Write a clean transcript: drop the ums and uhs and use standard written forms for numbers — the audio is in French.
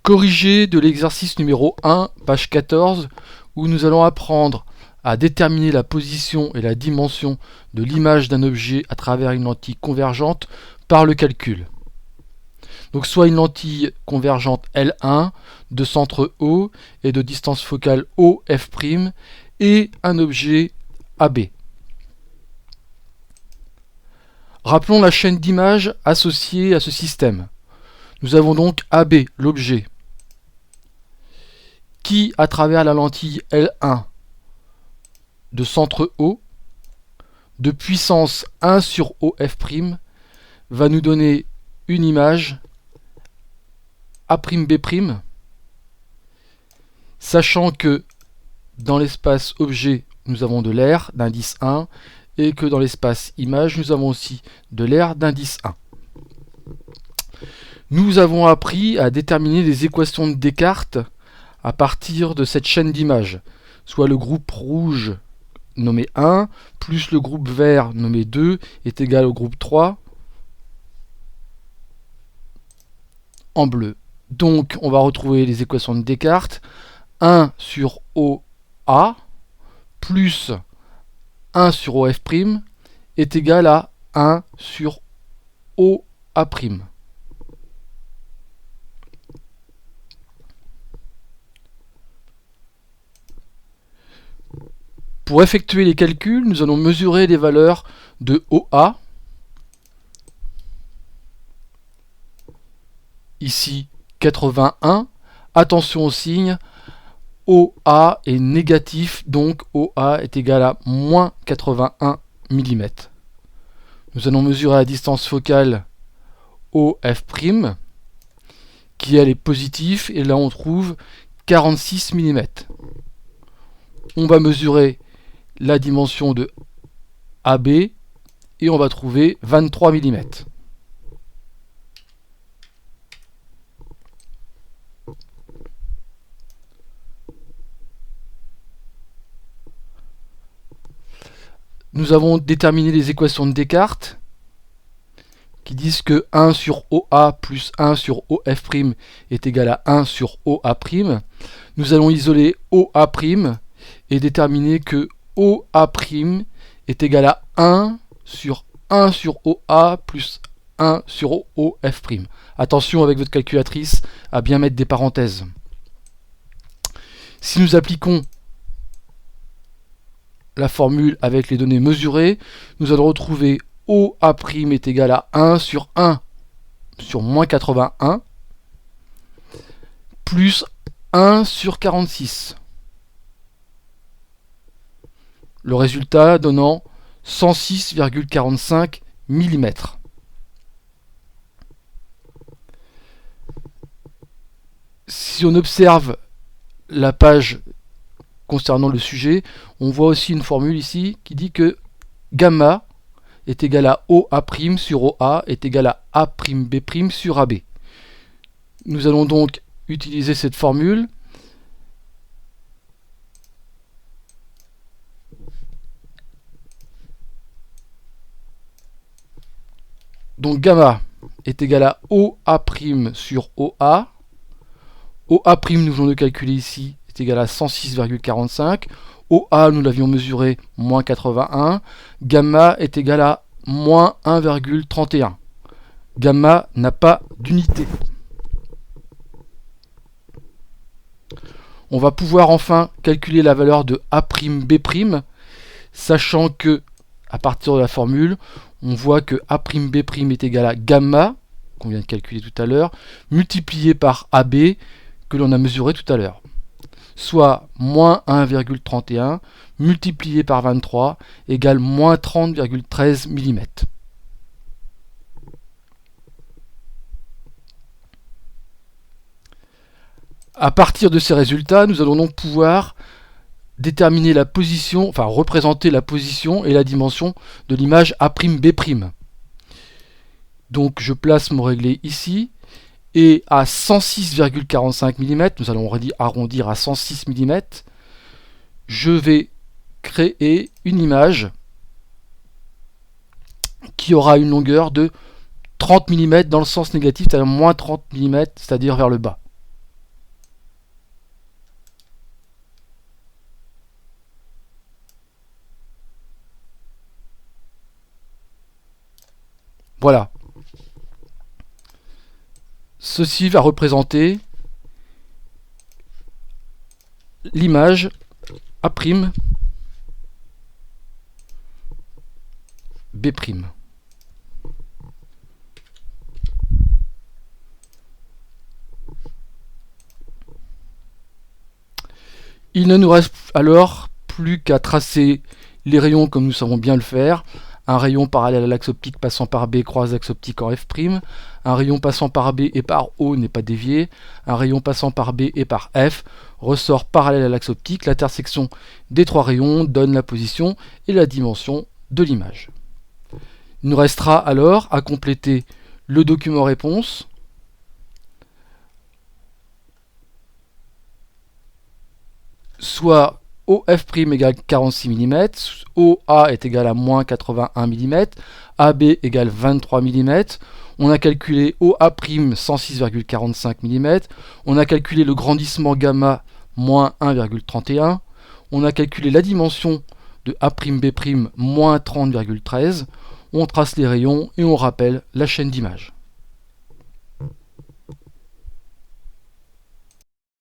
Corrigé de l'exercice numéro 1, page 14, où nous allons apprendre à déterminer la position et la dimension de l'image d'un objet à travers une lentille convergente par le calcul. Donc soit une lentille convergente L1 de centre O et de distance focale OF' et un objet AB. Rappelons la chaîne d'images associée à ce système. Nous avons donc AB, l'objet, qui, à travers la lentille L1 de centre O, de puissance 1 sur OF', va nous donner une image A'B', sachant que dans l'espace objet, nous avons de l'air d'indice 1, et que dans l'espace image, nous avons aussi de l'air d'indice 1. Nous avons appris à déterminer les équations de Descartes à partir de cette chaîne d'images, soit le groupe rouge nommé 1, plus le groupe vert nommé 2 est égal au groupe 3 en bleu. Donc on va retrouver les équations de Descartes. 1 sur OA plus 1 sur OF' est égal à 1 sur OA'. Pour effectuer les calculs, nous allons mesurer les valeurs de OA. Ici 81. Attention au signe. OA est négatif, donc OA est égal à moins 81 mm. Nous allons mesurer la distance focale OF', qui elle est positive, et là on trouve 46 mm. On va mesurer la dimension de AB, et on va trouver 23 mm. Nous avons déterminé les équations de Descartes qui disent que 1 sur OA plus 1 sur OF' est égal à 1 sur OA'. Nous allons isoler OA' et déterminer que OA' est égal à 1 sur OA plus 1 sur OF'. Attention avec votre calculatrice à bien mettre des parenthèses. Si nous appliquons la formule avec les données mesurées, nous allons retrouver OA' est égal à 1 sur moins 81 plus 1 sur 46. Le résultat donnant 106,45 mm. Si on observe la page concernant le sujet, on voit aussi une formule ici qui dit que gamma est égal à OA' sur OA est égal à A'B' sur AB. Nous allons donc utiliser cette formule. Donc gamma est égal à OA' sur OA. OA', nous venons de calculer ici, est égal à 106,45. OA, nous l'avions mesuré, moins 81. Gamma est égal à moins 1,31. Gamma n'a pas d'unité. On va pouvoir enfin calculer la valeur de A'B', sachant que, à partir de la formule, on voit que A'B' est égal à gamma, qu'on vient de calculer tout à l'heure, multiplié par AB, que l'on a mesuré tout à l'heure. Soit moins 1,31 multiplié par 23 égale moins 30,13 mm. À partir de ces résultats, nous allons donc pouvoir déterminer la position, enfin représenter la position et la dimension de l'image A'B'. Donc je place mon réglé ici, et à 106,45 mm, nous allons arrondir à 106 mm, je vais créer une image qui aura une longueur de 30 mm dans le sens négatif, c'est-à-dire moins 30 mm, c'est-à-dire vers le bas. Voilà. Ceci va représenter l'image A', B'. Il ne nous reste alors plus qu'à tracer les rayons comme nous savons bien le faire. Un rayon parallèle à l'axe optique passant par B croise l'axe optique en F'. Un rayon passant par B et par O n'est pas dévié. Un rayon passant par B et par F ressort parallèle à l'axe optique. L'intersection des trois rayons donne la position et la dimension de l'image. Il nous restera alors à compléter le document réponse. Soit OF' égale 46 mm, OA est égal à moins 81 mm, AB égale 23 mm, on a calculé OA' 106,45 mm, on a calculé le grandissement gamma moins 1,31, on a calculé la dimension de A'B' moins 30,13, on trace les rayons et on rappelle la chaîne d'images.